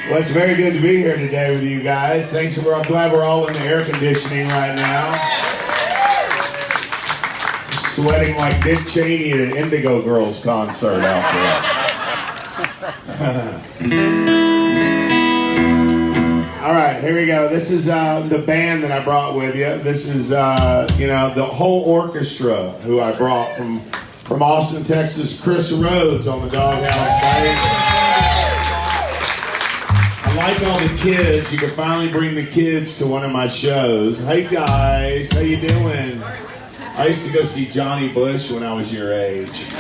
Well, it's very good to be here today with you guys. Thanks. I'm glad we're all in the air conditioning right now. Sweating like Dick Cheney at an Indigo Girls concert out there. All right, here we go. This is the band that I brought with you. This is, the whole orchestra who I brought from Austin, Texas. Chris Rhodes on the doghouse bass. I like all the kids. You can finally bring the kids to one of my shows. Hey guys, how you doing? I used to go see Johnny Bush when I was your age.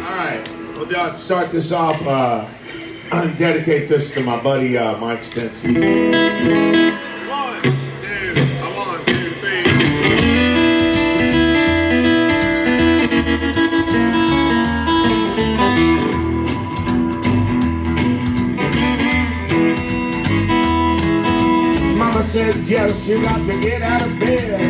All right, we'll start this off. Dedicate this to my buddy Mike Stinson. 1, 2, 1, 2, 3. Mama said, yes, you got to get out of bed,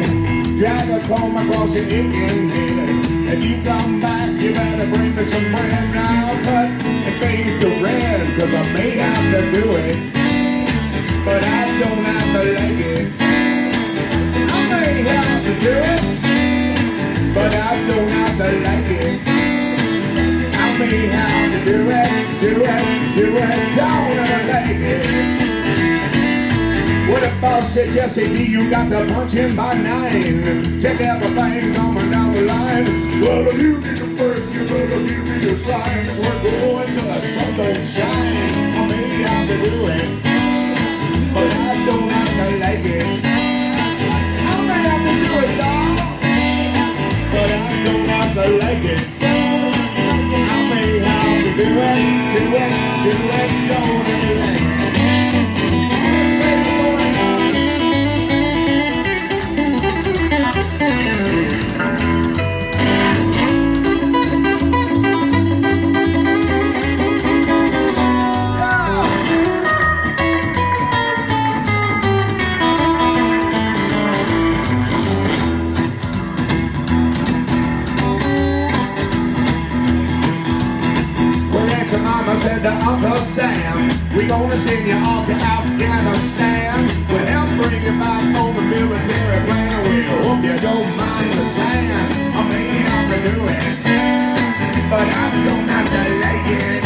drag a comb across your Indian head. If you come back, you better bring me some bread. Now cut and fade the red, cause I may have to do it, but I don't have to like it. I may have to do it, but I don't have to like it. I may have to do it, don't have to like it. What if boss said, Jesse D, you got to punch him by 9? Check everything coming down the line. Well, if you need a break, you better give me a sign. It's worth going till the sun don't shine. I may have to do it, but I don't have to like it. I may have to do it, dog, but I don't have to like it. I may have to do it, don't have to like it. Said to Uncle Sam, we gonna send you off to Afghanistan. We'll help bring you back on the military plan. We hope you don't mind the sand. I may have to do it, but I don't have to like it.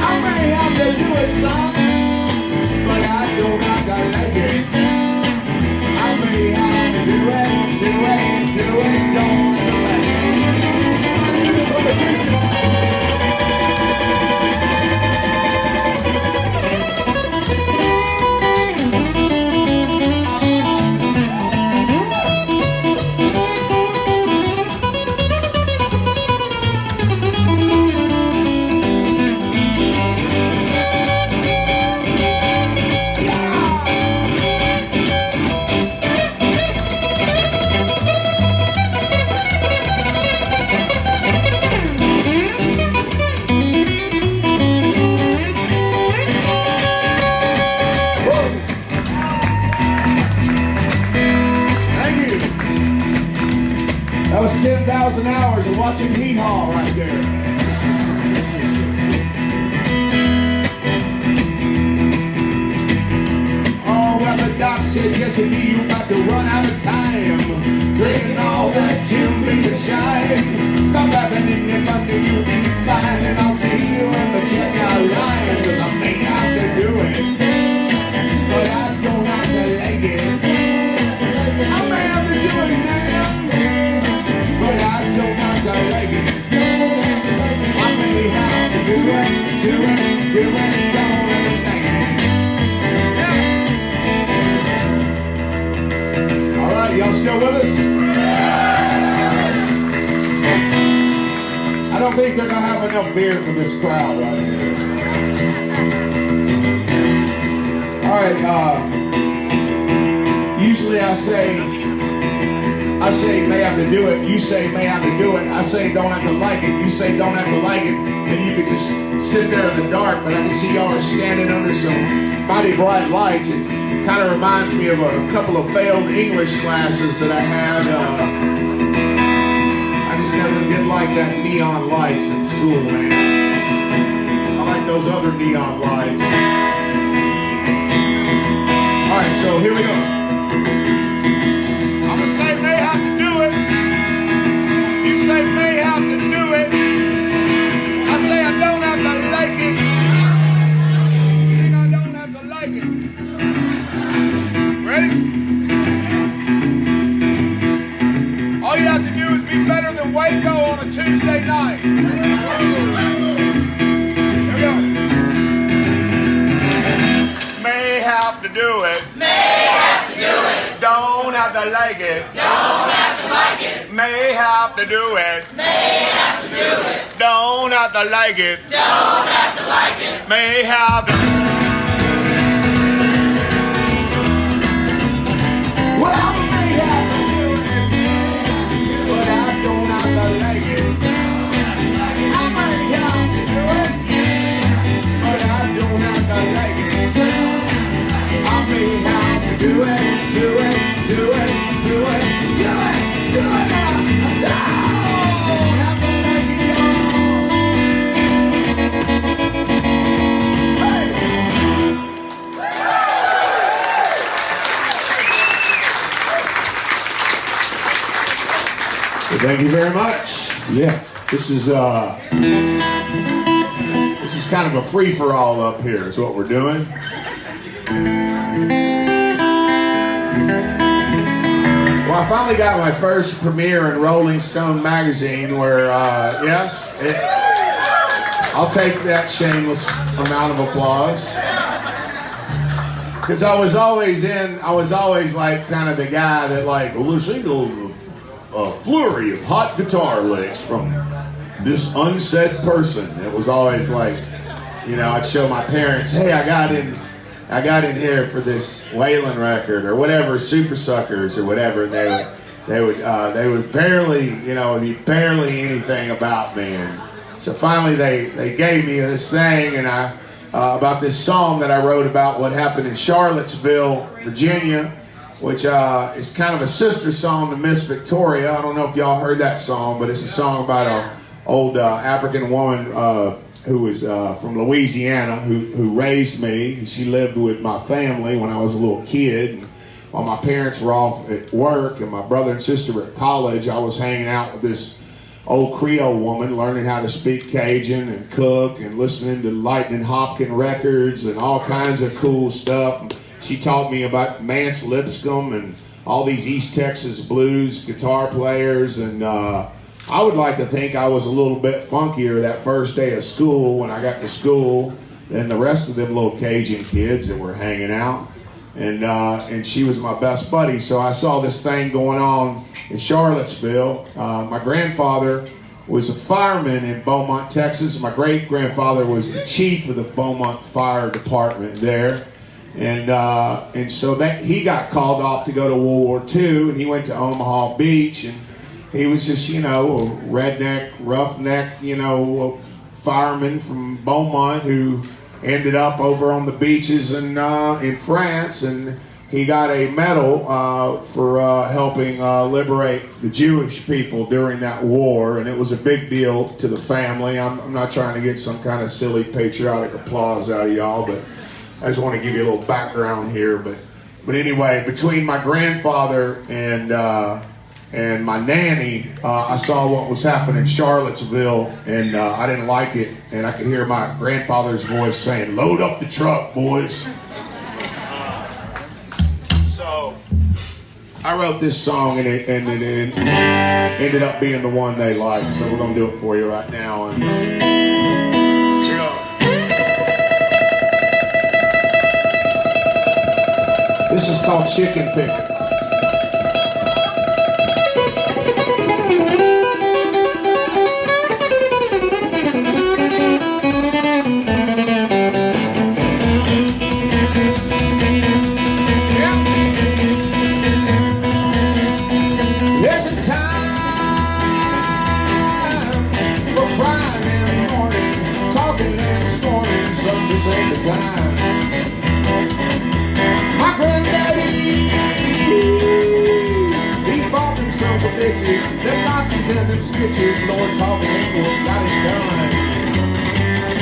I may have to do it, son, but I don't have to like it. I may have to do it, don't have to like it. Somebody do this on the Christian. That was 10,000 hours of watching hee-haw right there. Oh, well, the doc said, yes, indeed, you got to run out of time. Drinking all that Jim Beam shine. Stop having in your money, you'll be fine. And I'll see you in the checkout line, cause I may have to do it, but I don't have to like it. I may have to do it now, but I don't have to like it. I may have to do it, don't have to like it. All right, y'all still with us? I don't think they're gonna have enough beer for this crowd right here. All right, usually I say may have to do it, you say may have to do it, I say don't have to like it, you say don't have to like it, and you could just sit there in the dark, but I can see y'all are standing under some mighty bright lights. It kind of reminds me of a couple of failed English classes that I had. I just never did like that neon lights at school, man. I like those other neon lights. All right, so here we go. I'm gonna say may have to do it. You say may have to do it. I say I don't have to like it. You sing I don't have to like it. Ready? All you have to do is be better than Waco on a Tuesday night. Here we go. May have to do it. May have to do it. Don't have to like it. Don't have to like it. May have to do it. May have to do it. Don't have to like it. Don't have to like it. May have to. Well, I may have to do it, but I don't have to like it. I may have to do it, but I don't have to like it. I may have to do it, do it, do it, do it, do it, do it. I don't have to like it, y'all. Hey! Well, thank you very much. Yeah, this is kind of a free-for-all up here is what we're doing. Well, I finally got my first premiere in Rolling Stone magazine where, I'll take that shameless amount of applause. Because I was always like kind of the guy that like, well, listen to a flurry of hot guitar licks from this unsaid person. It was always like, you know, I'd show my parents, hey, I got in here for this Waylon record or whatever, Super Suckers or whatever, and they would barely, you know, be barely anything about me. And so finally they gave me this thing and about this song that I wrote about what happened in Charlottesville, Virginia, which is kind of a sister song to Miss Victoria. I don't know if y'all heard that song, but it's a song about an old African woman who was from Louisiana, who raised me. She lived with my family when I was a little kid. And while my parents were off at work and my brother and sister were at college, I was hanging out with this old Creole woman, learning how to speak Cajun and cook and listening to Lightning Hopkins records and all kinds of cool stuff. She taught me about Mance Lipscomb and all these East Texas blues guitar players, and I would like to think I was a little bit funkier that first day of school when I got to school than the rest of them little Cajun kids that were hanging out. And she was my best buddy. So I saw this thing going on in Charlottesville. My grandfather was a fireman in Beaumont, Texas. My great-grandfather was the chief of the Beaumont Fire Department there. And so that he got called off to go to World War II, and he went to Omaha Beach, and he was just, you know, a redneck, roughneck, you know, fireman from Beaumont who ended up over on the beaches in France, and he got a medal for helping liberate the Jewish people during that war, and it was a big deal to the family. I'm not trying to get some kind of silly patriotic applause out of y'all, but I just want to give you a little background here. But anyway, between my grandfather and my nanny, I saw what was happening in Charlottesville, and I didn't like it. And I could hear my grandfather's voice saying, "Load up the truck, boys." So I wrote this song, and it ended up being the one they liked. So we're gonna do it for you right now. And this is called Chicken Picking. There's a time for crying in the morning, talking and scorning, some this ain't the time. My granddaddy bitches, them Nazis and them stitches. Lord talking ain't what got it done.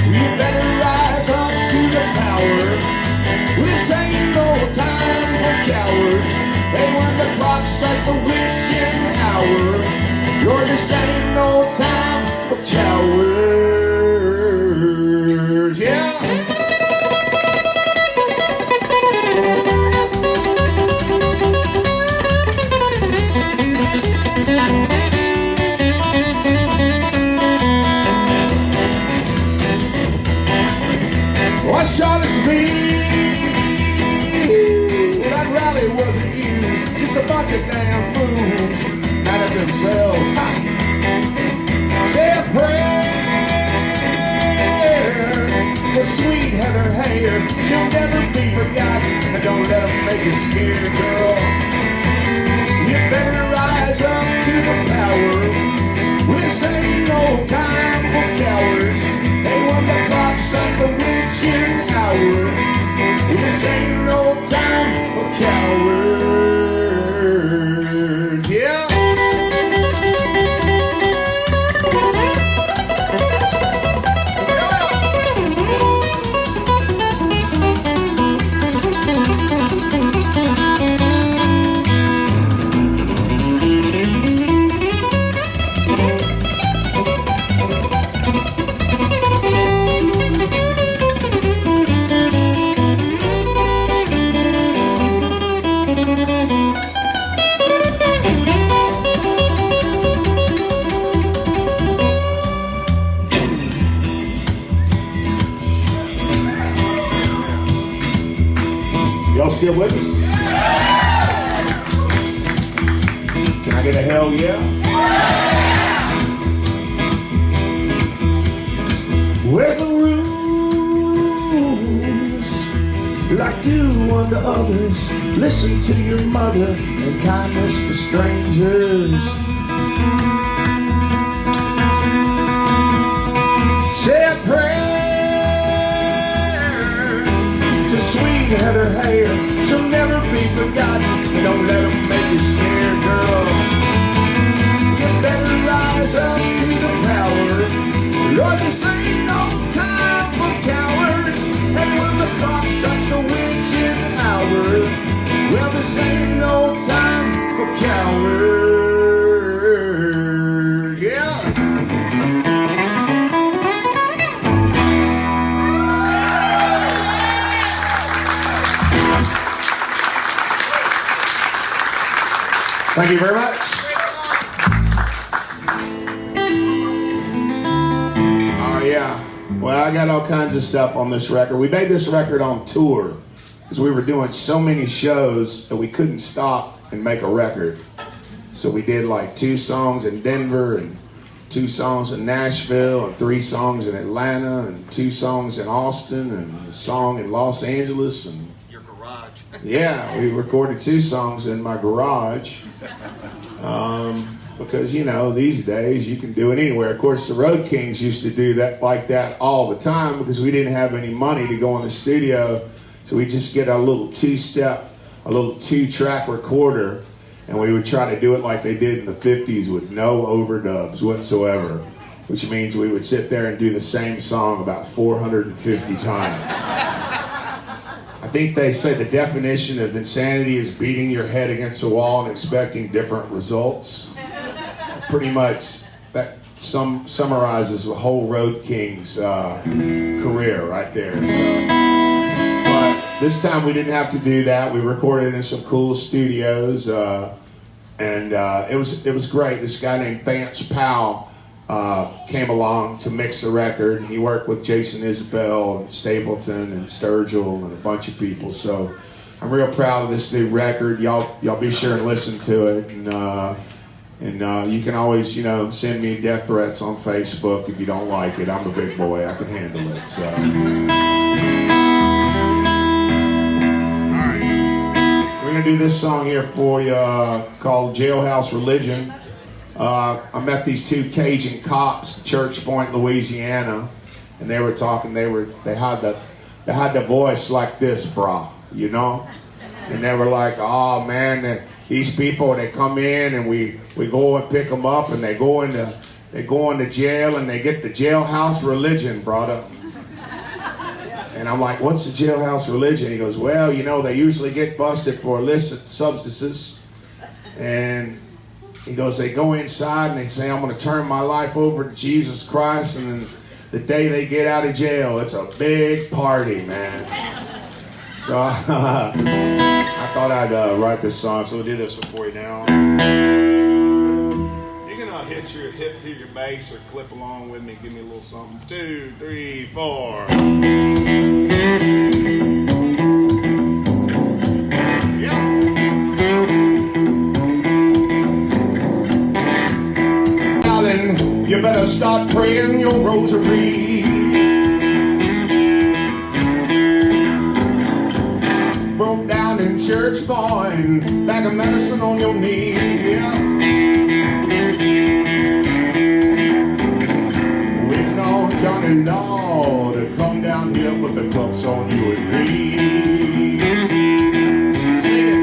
You better rise up to the power. This ain't no time for cowards. Hey, when the clock strikes the witching hour, Lord, this ain't no time for cowards. Yeah. What Charlottesville, that rally wasn't you, just a bunch of damn fools mad at themselves. Ha. Say a prayer for sweet Heather Hayer, she'll never be forgotten, and don't let them make you scared, girl. You better rise up to the power. This ain't no time for cowards. Hey, when the clock strikes the witching hour, this ain't no time for cowards. Yeah. Y'all still with us? Can I get a hell yeah? Where's the rules? Like do unto others, listen to your mother, and kindness to strangers. Say a prayer to sweet Heather Hayer, she'll never be forgotten. Don't let them make you scared, girl. You better rise up to the power. Lord, this ain't no time for cowards. And when the clock strikes the witching hour, well, this ain't no time for cowards. Yeah. Thank you very much. Oh yeah. Well, I got all kinds of stuff on this record. We made this record on tour because we were doing so many shows that we couldn't stop and make a record. So we did like 2 songs in Denver and 2 songs in Nashville and 3 songs in Atlanta and 2 songs in Austin and a song in Los Angeles and Your garage. yeah, we recorded 2 songs in my garage. Because, you know, these days you can do it anywhere. Of course, the Road Kings used to do that like that all the time because we didn't have any money to go in the studio. So we just get a little 2-step, a little 2-track recorder, and we would try to do it like they did in the 50s with no overdubs whatsoever, which means we would sit there and do the same song about 450 times. I think they say the definition of insanity is beating your head against a wall and expecting different results. Pretty much that summarizes the whole Road Kings career right there. So, but this time we didn't have to do that. We recorded in some cool studios, and it was great. This guy named Vance Powell came along to mix the record. He worked with Jason Isbell and Stapleton and Sturgill and a bunch of people. So I'm real proud of this new record. Y'all be sure and listen to it. And you can always, you know, send me death threats on Facebook if you don't like it. I'm a big boy. I can handle it. So. All right. We're going to do this song here for you called Jailhouse Religion. I met these 2 Cajun cops in Church Point, Louisiana, and they were talking. They had the voice like this, brah, you know, and they were like, "Oh man, these people, they come in and we go and pick them up, and they go into jail, and they get the jailhouse religion brought up. And I'm like, what's the jailhouse religion? He goes, well, you know, they usually get busted for illicit substances. And he goes, they go inside and they say, I'm going to turn my life over to Jesus Christ. And then the day they get out of jail, it's a big party, man. So I thought I'd write this song. So we'll do this one for you now. You can hit your bass or clip along with me. Give me a little something. 2, 3, 4. You better start praying your rosary. Broke down in church, falling, bag of medicine on your knee. Yeah. Waiting on Johnny Law to come down here, put the cuffs on you and me. Sing it.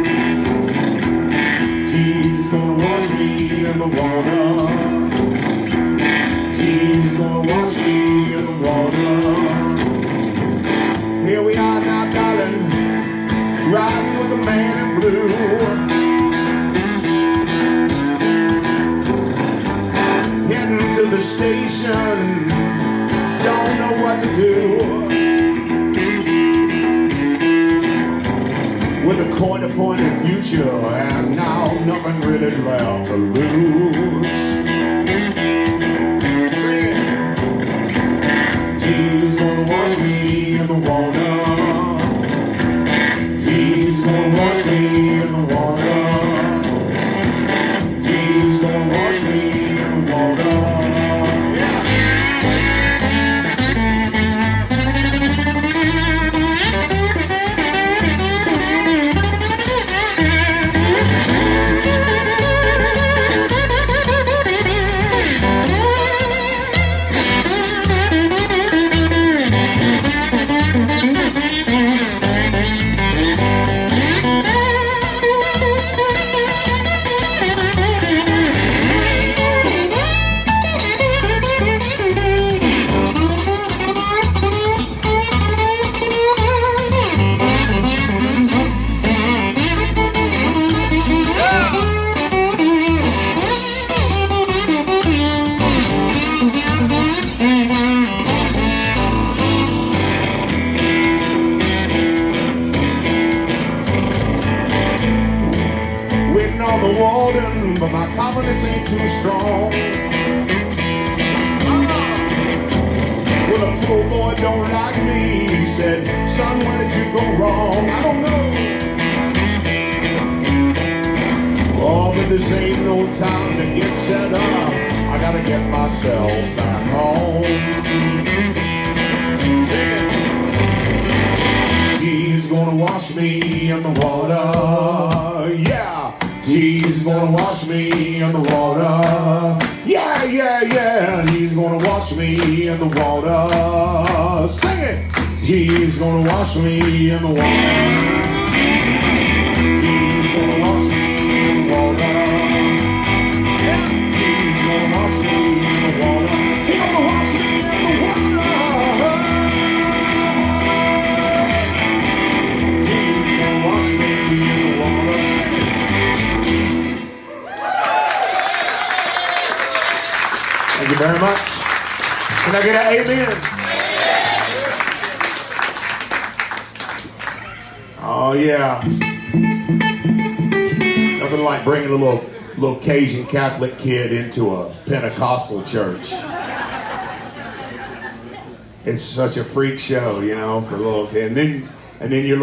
Jesus gonna wash me in the water. He's gonna wash me in the water. Here we are now, darling, riding with the man in blue. Heading to the station, don't know what to do. With a coin-appointed future, and now nothing really left to lose. He's gonna wash me in the water. He's gonna wash me in the water. He's gonna wash me in the water. The warden, but my confidence ain't too strong. Well, a poor boy don't like me. He said, son, when did you go wrong? I don't know. Oh, but this ain't no time to get set up. I gotta get myself back home. Sing it. He's gonna wash me in the water. Yeah. He's gonna wash me in the water. Yeah, yeah, yeah. He's gonna wash me in the water. Sing it. He's gonna wash me in the water. He's gonna wash me in the water. Yeah. He's gonna wash me in the water. He's gonna wash me in the water. He's gonna wash me in the water. Sing it. Thank you very much. Can I get an amen? Oh yeah. Nothing like bringing a little Cajun Catholic kid into a Pentecostal church. It's such a freak show, you know, for a little kid. And then your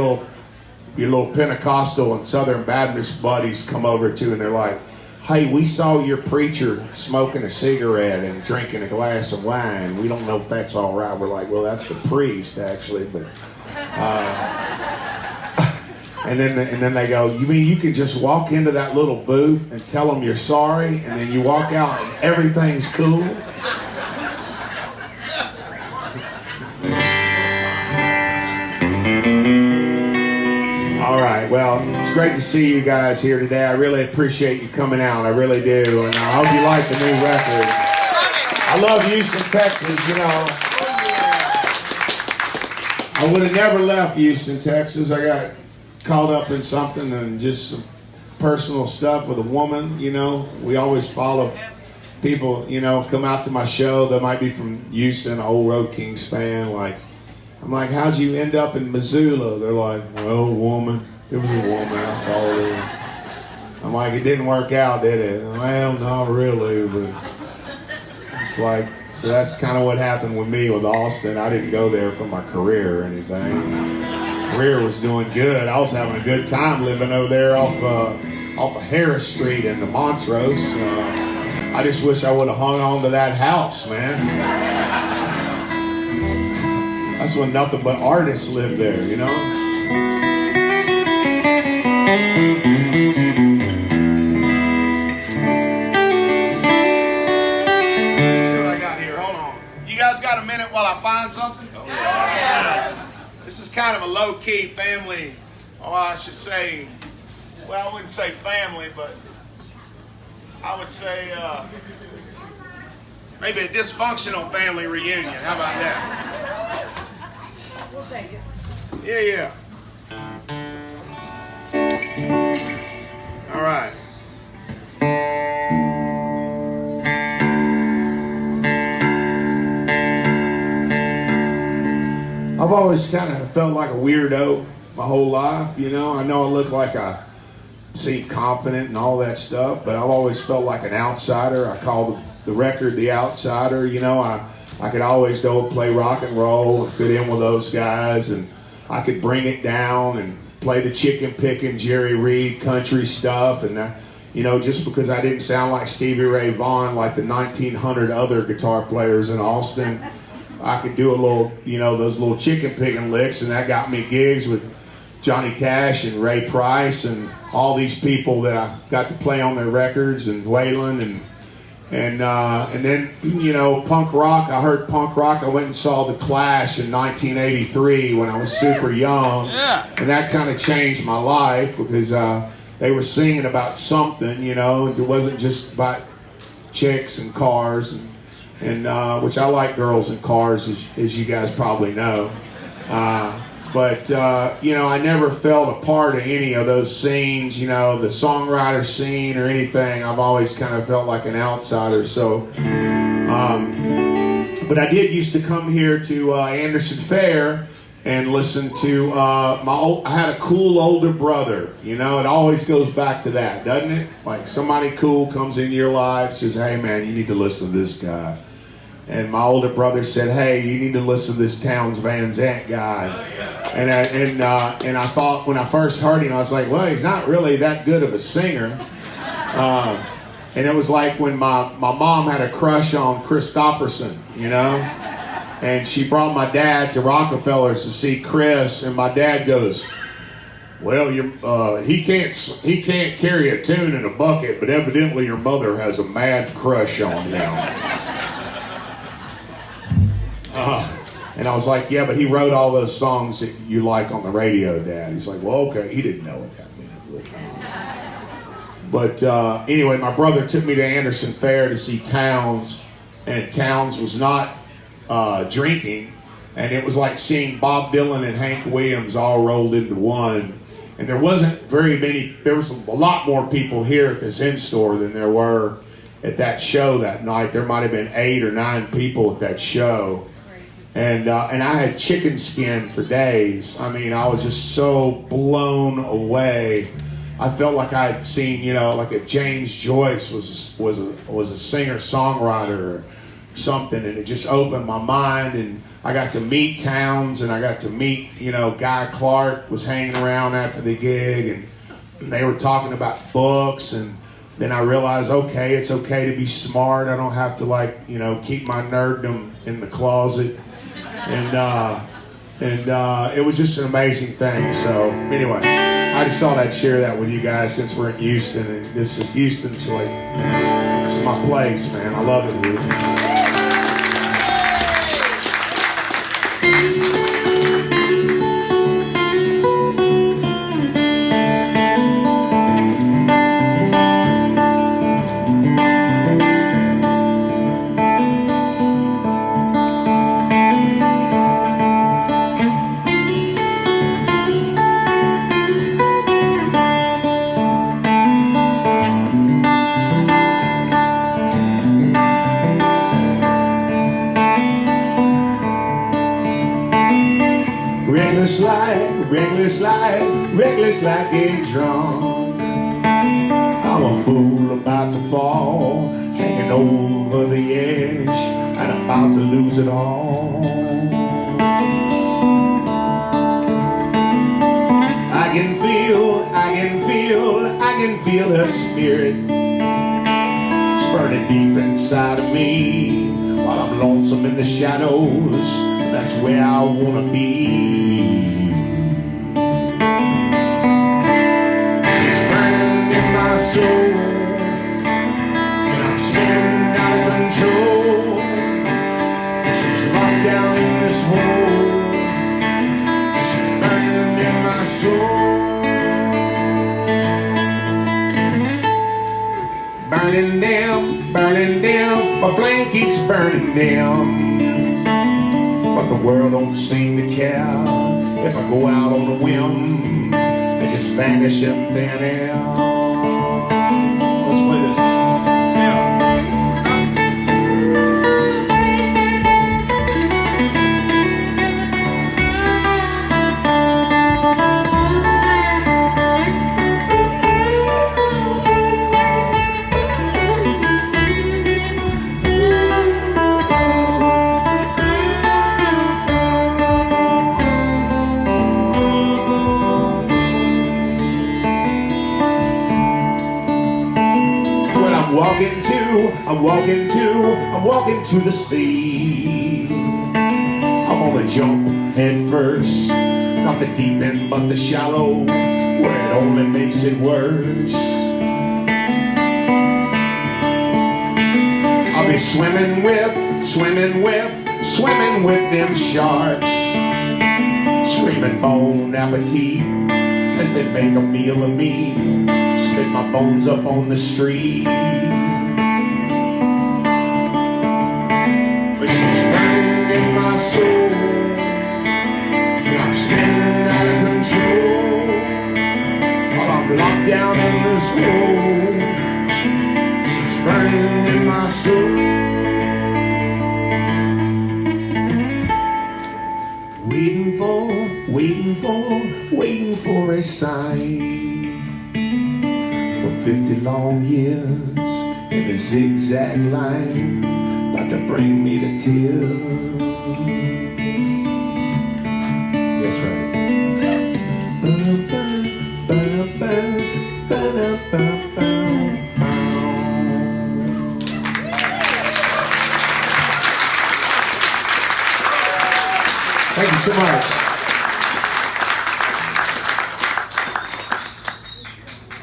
little Pentecostal and Southern Baptist buddies come over too, and they're like, hey, we saw your preacher smoking a cigarette and drinking a glass of wine. We don't know if that's all right. We're like, well, that's the priest, actually. But and then they go, you mean you could just walk into that little booth and tell them you're sorry, and then you walk out and everything's cool? All right. right. Well, it's great to see you guys here today. I really appreciate you coming out. I really do. And I hope you like the new record. I love Houston, Texas, you know. I would have never left Houston, Texas. I got caught up in something and just some personal stuff with a woman, you know. We always follow people, you know, come out to my show that might be from Houston, old Road Kings fan, like, I'm like, how'd you end up in Missoula? They're like, well, woman. It was a woman. I followed her. I'm like, it didn't work out, did it? Well, not really, but it's like, so that's kind of what happened with me with Austin. I didn't go there for my career or anything. Career was doing good. I was having a good time living over there off of Harris Street in the Montrose. I just wish I would have hung on to that house, man. That's when nothing but artists lived there, you know? Let's see what I got here. Hold on. You guys got a minute while I find something? Yeah. This is kind of a low-key family, or I should say, well, I wouldn't say family, but I would say maybe a dysfunctional family reunion. How about that? We'll take it. Yeah. All right. I've always kind of felt like a weirdo my whole life, you know. I know I look like I seem confident and all that stuff, but I've always felt like an outsider. I call the record The Outsider, you know. I could always go and play rock and roll and fit in with those guys, and I could bring it down and play the chicken picking Jerry Reed country stuff, and you know, just because I didn't sound like Stevie Ray Vaughan like the 1,900 other guitar players in Austin, I could do a little, you know, those little chicken picking licks, and that got me gigs with Johnny Cash and Ray Price and all these people that I got to play on their records, and Waylon and then, you know, punk rock. I heard punk rock. I went and saw The Clash in 1983 when I was super young. Yeah. And that kind of changed my life because they were singing about something, you know. It wasn't just about chicks and cars, and which I like girls and cars, as you guys probably know. But, you know, I never felt a part of any of those scenes, you know, the songwriter scene or anything. I've always kind of felt like an outsider. So, but I did used to come here to Anderson Fair and listen to I had a cool older brother. You know, it always goes back to that, doesn't it? Like somebody cool comes into your life, says, hey, man, you need to listen to this guy. And my older brother said, hey, you need to listen to this Townes Van Zandt guy. And I thought when I first heard him, I was like, well, he's not really that good of a singer. And it was like when my mom had a crush on Christopherson, you know? And she brought my dad to Rockefeller's to see Chris, and my dad goes, well, he can't carry a tune in a bucket, but evidently your mother has a mad crush on him. And I was like, yeah, but he wrote all those songs that you like on the radio, Dad. He's like, well, okay. He didn't know what that meant. But anyway, my brother took me to Anderson Fair to see Townes, and Townes was not drinking, and it was like seeing Bob Dylan and Hank Williams all rolled into one. And there wasn't very many, there was a lot more people here at this in-store than there were at that show that night. There might have been 8 or 9 people at that show. And I had chicken skin for days. I mean, I was just so blown away. I felt like I had seen, you know, like if James Joyce was a singer-songwriter or something, and it just opened my mind. And I got to meet Townes, and I got to meet, you know, Guy Clark was hanging around after the gig, and they were talking about books. And then I realized, okay, it's okay to be smart. I don't have to, like, you know, keep my nerddom in the closet. And it was just an amazing thing. So anyway, I just thought I'd share that with you guys since we're in Houston, and this is Houston's like, this is my place, man. I love it here. reckless like a drunk. I'm a fool about to fall, hanging over the edge, and about to lose it all. I can feel her spirit. It's burning deep inside of me. While I'm lonesome in the shadows, that's where I wanna be. She's burning in my soul, and I'm spinning out of control. And she's locked down in this hole, and she's burning in my soul. Burning down, my flame keeps burning down. But the world don't seem to care if I go out on a whim and just vanish in thin air. Let's play this. I'm walking to the sea. I'm gonna jump head first, not the deep end but the shallow, where it only makes it worse. I'll be swimming with them sharks, screaming bon appetit as they make a meal of me, spit my bones up on the street. Locked down in this hole, she's burning in my soul. Waiting for a sign. For 50 long years in a zigzag line, about to bring me to tears. That's right. Thank you so much.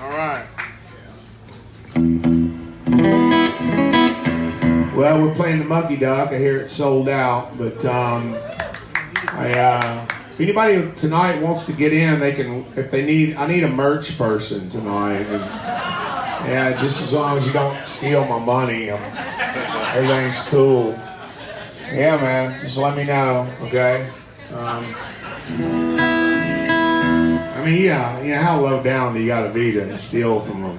All right. Well, we're playing the Monkey Duck. I hear it's sold out, but if anybody tonight wants to get in, they can. If they need, I need a merch person tonight. And, yeah, just as long as you don't steal my money, everything's cool. Yeah, man, just let me know, okay? I mean, yeah, how low down do you gotta be to steal from a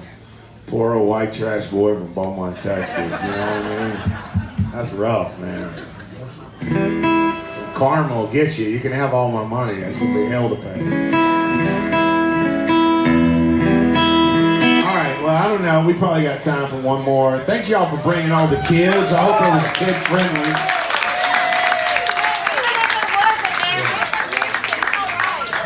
poor old white trash boy from Beaumont, Texas? You know what I mean? That's rough, man. Karma will get you. You can have all my money. That's gonna be hell to pay. All right, well, I don't know. We probably got time for one more. Thank y'all for bringing all the kids. I hope it was kid friendly.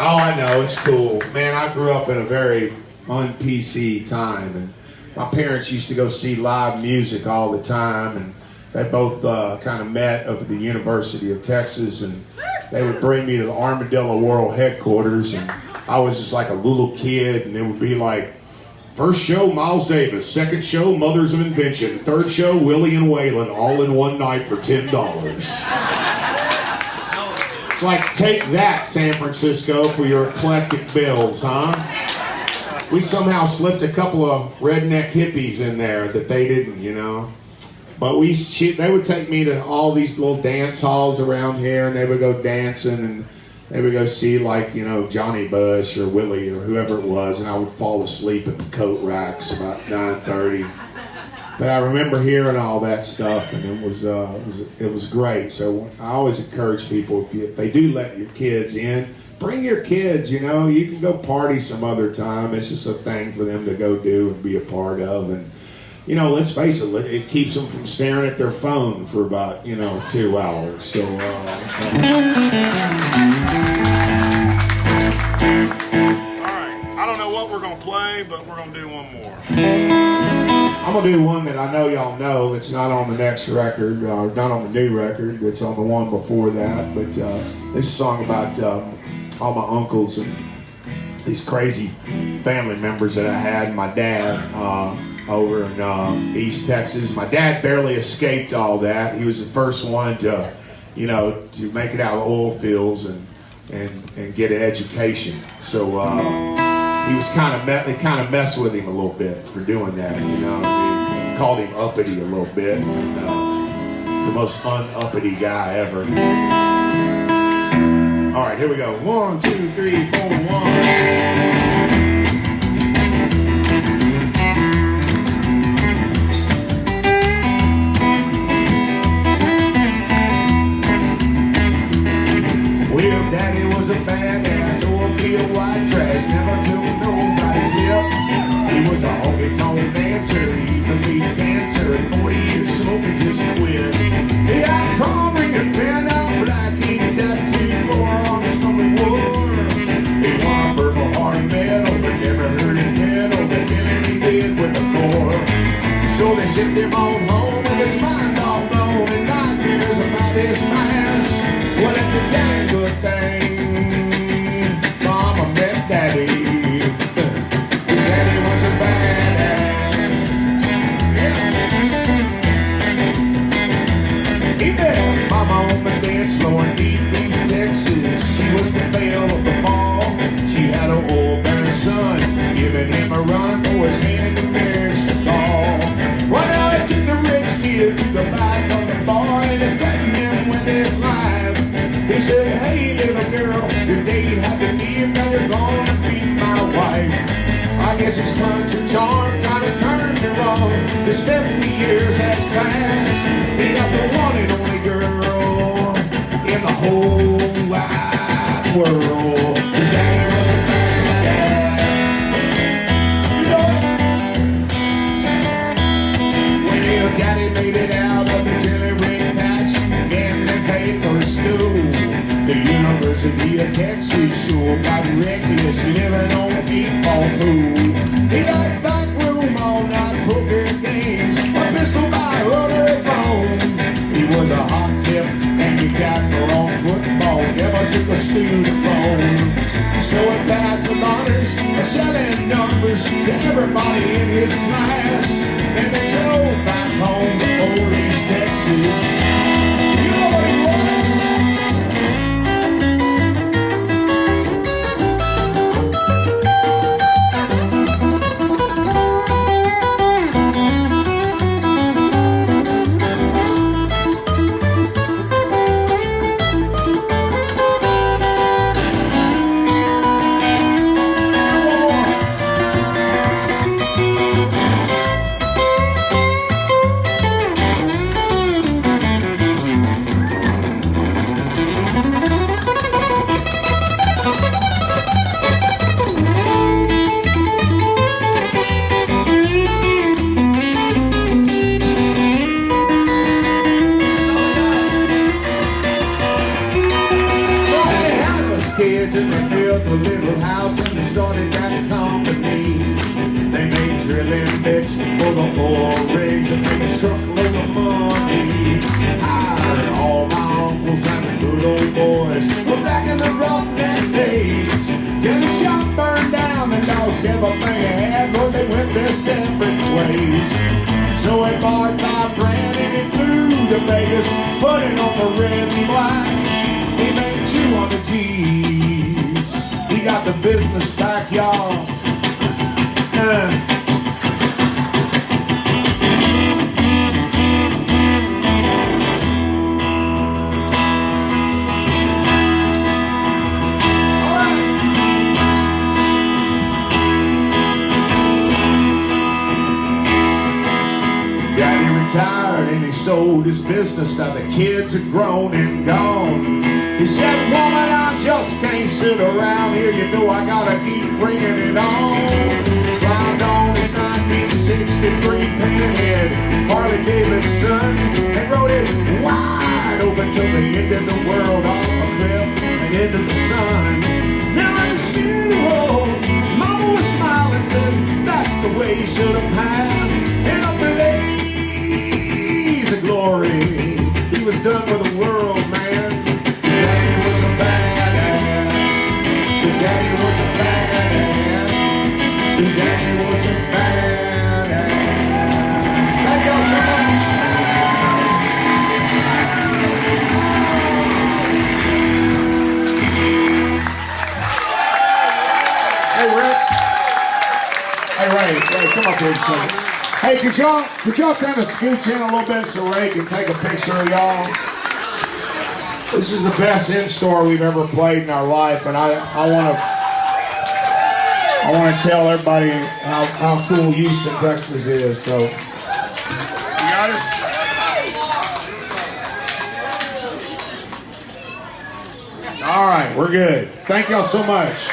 Oh, I know, it's cool. Man, I grew up in a very un-PC time, and my parents used to go see live music all the time, and they both kind of met up at the University of Texas, and they would bring me to the Armadillo World headquarters, and I was just like a little kid, and it would be like, first show, Miles Davis. Second show, Mothers of Invention. Third show, Willie and Waylon, all in one night for $10. Like, take that, San Francisco, for your eclectic bills, huh? We somehow slipped a couple of redneck hippies in there that they didn't, you know. But they would take me to all these little dance halls around here, and they would go dancing, and they would go see, like, you know, Johnny Bush or Willie or whoever it was, and I would fall asleep at the coat racks about 9:30. But I remember hearing all that stuff, and it was great. So I always encourage people, if they do let your kids in, bring your kids, you know. You can go party some other time. It's just a thing for them to go do and be a part of. And, you know, let's face it, it keeps them from staring at their phone for about, 2 hours. So, All right. I don't know what we're going to play, but we're going to do one more. I'm going to do one that I know y'all know that's not on the next record, not on the new record. It's on the one before that. But this is a song about all my uncles and these crazy family members that I had. My dad over in East Texas. My dad barely escaped all that. He was the first one to, to make it out of oil fields and get an education. So he was they kind of messed with him a little bit for doing that. They called him uppity a little bit. And, he's the most un-uppity guy ever. All right, here we go. 1, 2, 3, 4, 1. Well, Daddy was a badass, oil field white trash, never took nobody's lip. He was a honky-tonk dancer, he even beat cancer, and 40 years smoking just quit. He had a palm ring and pen out black, he tattooed 4 arms from the war. He won a Purple Heart medal, but never heard him pedal the killing he did with the core. So they shipped him on home with his mind all blown and nightmares about his past. Well, it's a dang good thing Mama met Daddy. His daddy was a badass. Yeah. He met Mama on the dance floor in Deep East Texas. She was the belle of the ball. She had an old-bearing son, giving him a run for his hand in marriage to call. Well, now they took the rich kid to the back of the bar and they threatened him with his life. He said, hey, little girl, your date had to leave, now you're gonna be my wife. I guess his punch and charm kinda turned her on. His 50 years has passed. He got the one and only girl in the whole wide world. His daddy was a badass. Well, Daddy made it out of the jelly ring patch, gambling paid for his school. The University of Texas sure got reckless, living on meatball food. He got back room all night poker games, a pistol by rotary phone. He was a hot tip and he got the wrong football, never took a student loan. So he passed with honors, selling numbers to everybody in his class. And they drove back home to old East Texas. You know what he was? Kids and they built a little house and they started that company. They made drilling bits for the oil rigs and made a truckload of money. Hired all my uncles and the good old boys. But back in the roughneck days, till the shop burned down and lost everything they had, Lord, they went their separate ways. So he bought my brand and he flew to Vegas, put it on the red and black. He made 200 G's. He got the business back, y'all. Daddy retired and he sold his business. Now the kids are grown and gone. He said, woman, I just can't sit around here. You know I gotta keep bringing it on. Climbed on his 1963 Pinhead Harley Davidson and rode it wide open till the end of the world on a cliff and into the sun. Now I ain't scared of the road. Mama was smiling, said that's the way you should have passed. In a blaze of glory, he was done with the world, man. His daddy was a badass. His daddy was a badass. His daddy was a badass. Thank y'all so much. Hey, Rex. Hey, Ray, come up here and sing. Hey, could y'all kind of scooch in a little bit so Ray can take a picture of y'all? This is the best in-store we've ever played in our life, and I want to tell everybody how cool Houston, Texas is. So, You got us? all right, we're good. Thank y'all so much.